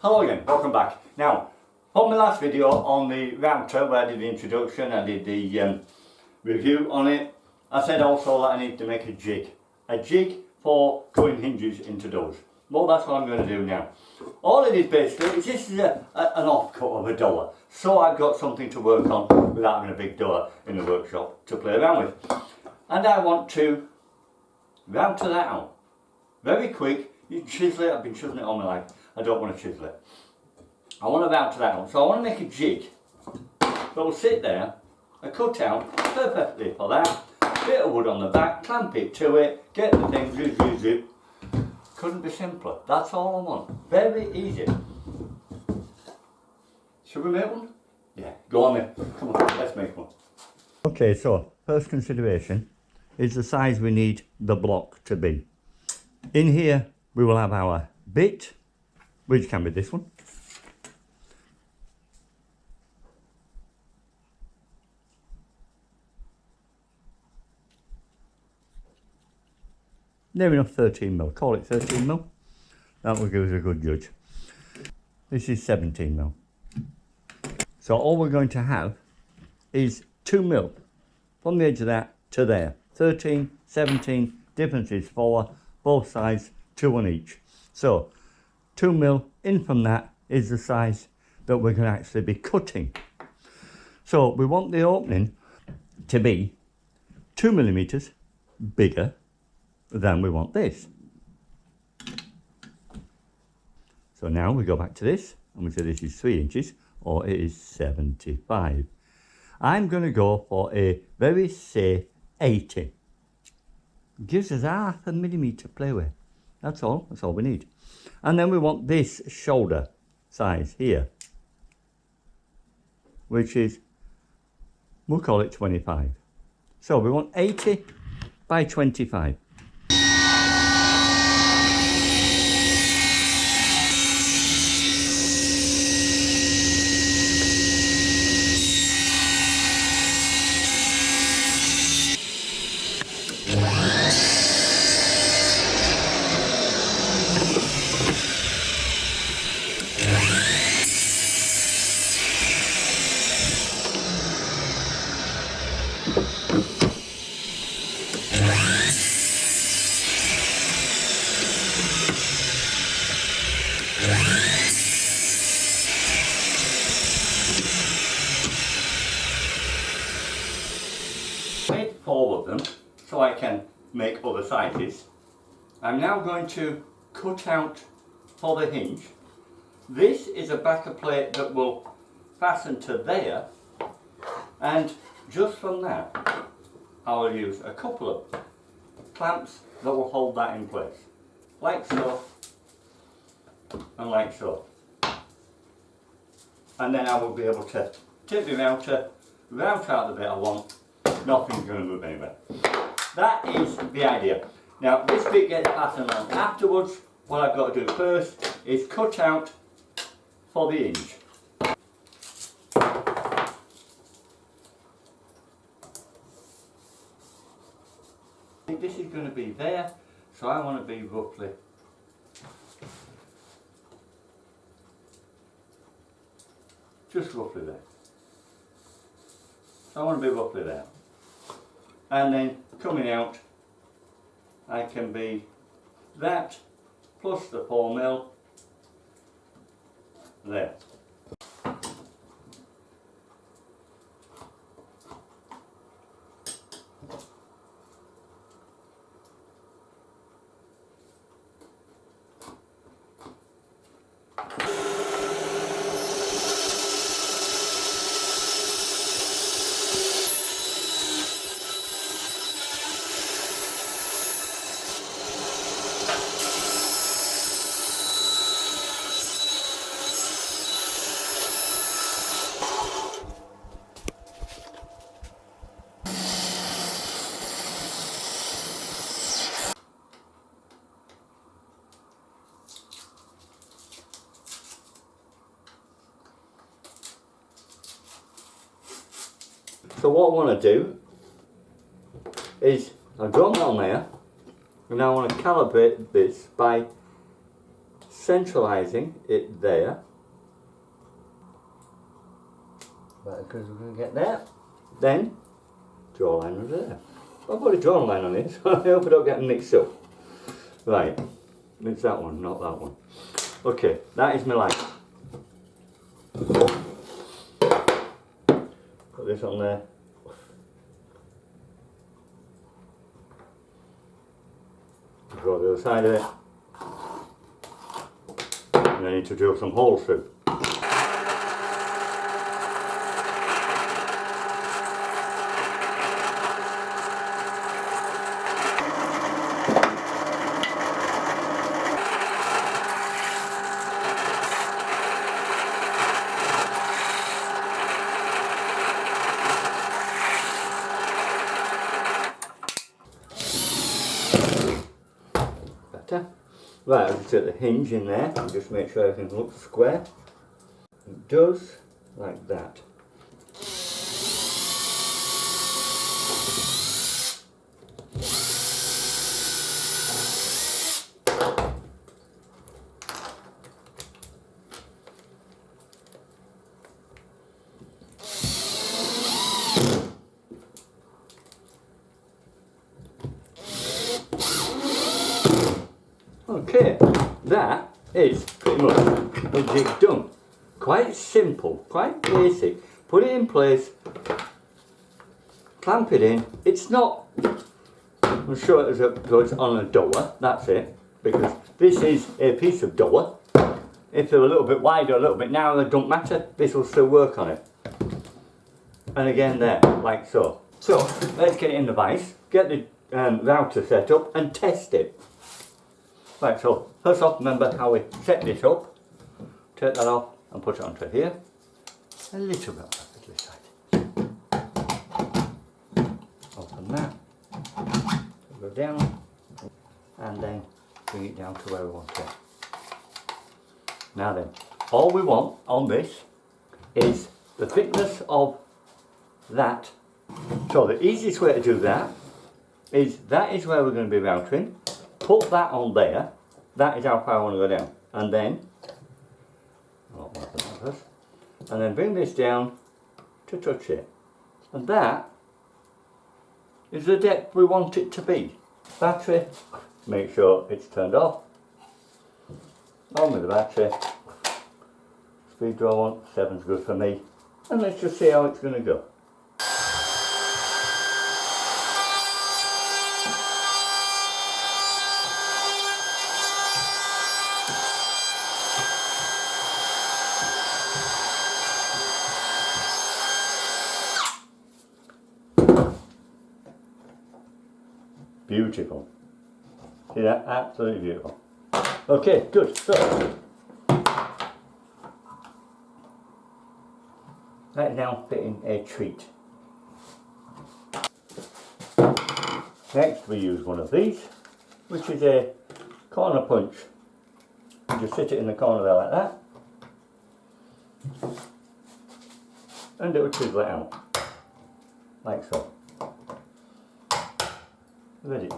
Hello again, welcome back. Now, on my last video on the router where I did the introduction, I did the review on it, I said also that I need to make a jig. A jig for cutting hinges into doors. Well, that's what I'm going to do now. All it is basically is this is an offcut of a door. So I've got something to work on without having a big door in the workshop to play around with. And I want to router that out. Very quick, you chisel it, I've been chiseling it all my life. I don't want to chisel it. I want to router that out. So I want to make a jig that will sit there, a cut out perfectly for that. Bit of wood on the back, clamp it to it, get the thing, zip, zip, zip. Couldn't be simpler. That's all I want. Very easy. Should we make one? Yeah, go on then. Come on, let's make one. Okay, so first consideration is the size we need the block to be. In here we will have our bit, which can be this one. Near enough 13mm, call it 13mm. That will give us a good judge. This is 17mm. So all we're going to have is 2mm from the edge of that to there. 13, 17, difference is 4, both sides, 2 on each. So 2mm in from that is the size that we're going to actually be cutting. So we want the opening to be 2mm bigger than we want this. So now we go back to this and we say this is 3 inches or it is 75. I'm going to go for a very safe 80. Gives us half a millimetre to play with. That's all we need. And then we want this shoulder size here, which is, we'll call it 25. So we want 80 by 25. Made 4 of them so I can make other sizes. I'm now going to cut out for the hinge. This is a backer plate that will fasten to there, and just from that I will use a couple of clamps that will hold that in place, like so and like so. And then I will be able to take the router, route out the bit I want. Nothing's going to move anywhere. That is the idea. Now this bit gets fastened on afterwards. What I've got to do first is cut out for the hinge. I think this is going to be there, so I want to be roughly just roughly there. So I want to be roughly there. And then coming out, I can be that plus the 4mm there. So what I want to do is I've got that on there, and now I want to calibrate this by centralising it there. Right, because we're going to get there. Then, draw a line under there. I've already drawn a line on it, so I hope I don't get them mixed up. Right, it's that one, not that one. Okay, that is my line. Put this on there. Draw the other side of it. And I need to drill some holes through. Right, I'll just take the hinge in there and just make sure everything looks square. It does, like that. Okay, that is pretty much the jig done. Quite simple, quite basic. Put it in place, clamp it in. It's not, I'm sure it goes on a door, that's it, because this is a piece of door. If they're a little bit wider, a little bit narrower, it don't matter, this will still work on it. And again there, like so. So, let's get it in the vise, get the router set up and test it. Right, so first off, remember how we set this up. Take that off and put it onto here. A little bit on this side. Open that. Go down. And then bring it down to where we want it. Now then, all we want on this is the thickness of that. So the easiest way to do that is where we're going to be routing. Put that on there, that is how far I want to go down, and then bring this down to touch it, and that is the depth we want it to be. Battery, make sure it's turned off, on with the battery, speed draw 1, 7's good for me, and let's just see how it's going to go. Beautiful. See that? Absolutely beautiful. Okay, good. So, that is now fitting a treat. Next we use one of these, which is a corner punch. You just sit it in the corner there like that. And it will chisel it out. Like so. Very easy.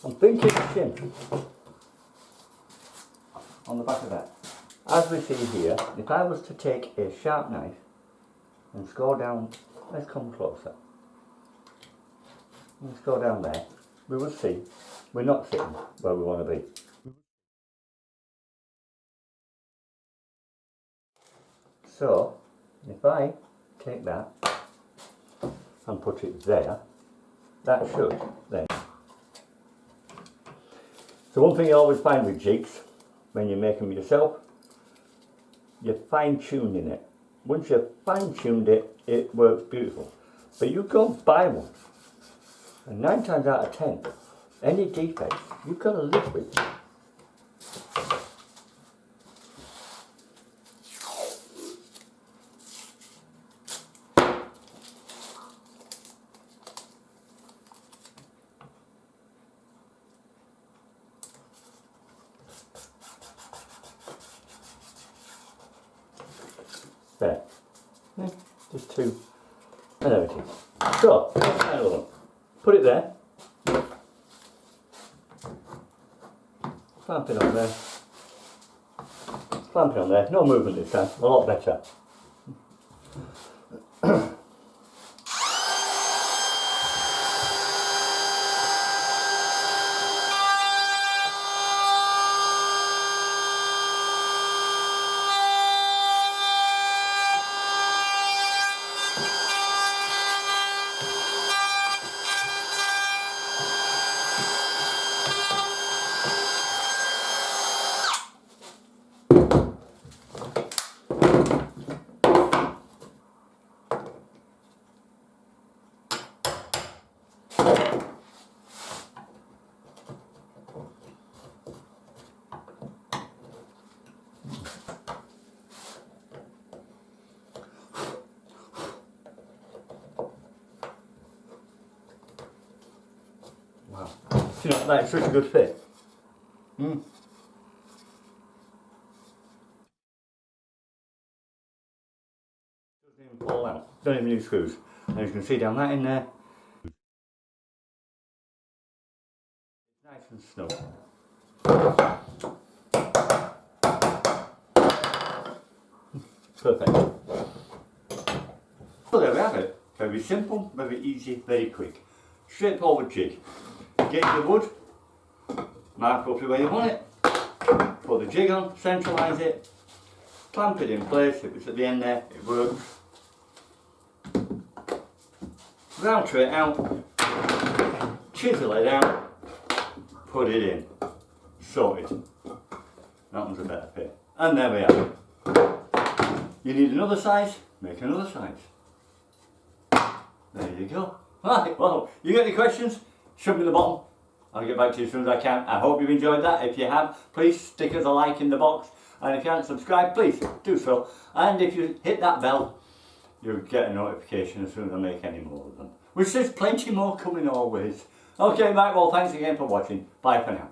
I'm thinking chin on the back of that. As we see here, if I was to take a sharp knife and score down, let's come closer. Let's go down there, we will see we're not sitting where we want to be. So, if I take that and put it there, that should then. So one thing you always find with jigs, when you make them yourself, you're fine-tuning it. Once you've fine-tuned it, it works beautiful. But you go buy one, and 9 times out of 10, Any defects, you've got to live with. There. Yeah, just two. And there it is. So, another one. Put it there. Clamp it on there. Clamp it on there. No movement this time. A lot better. Wow. You know, that's such a good fit. Doesn't even fall out. Don't even need screws. And as you can see down that in there, it's nice and snug. Perfect. So there we have it. Very simple, very easy, very quick. Straightforward jig. Get the wood, mark roughly where you want it, put the jig on, centralise it, clamp it in place. If it's at the end there, it works. Router it out, chisel it out, put it in, sorted. That one's a better fit. And there we have it. You need another size, make another size. There you go. Right, well, you got any questions? Shove them in the bottom. I'll get back to you as soon as I can. I hope you've enjoyed that. If you have, please stick us a like in the box. And if you haven't subscribed, please do so. And if you hit that bell, you'll get a notification as soon as I make any more of them. Which there's plenty more coming always. Okay, right, well, thanks again for watching. Bye for now.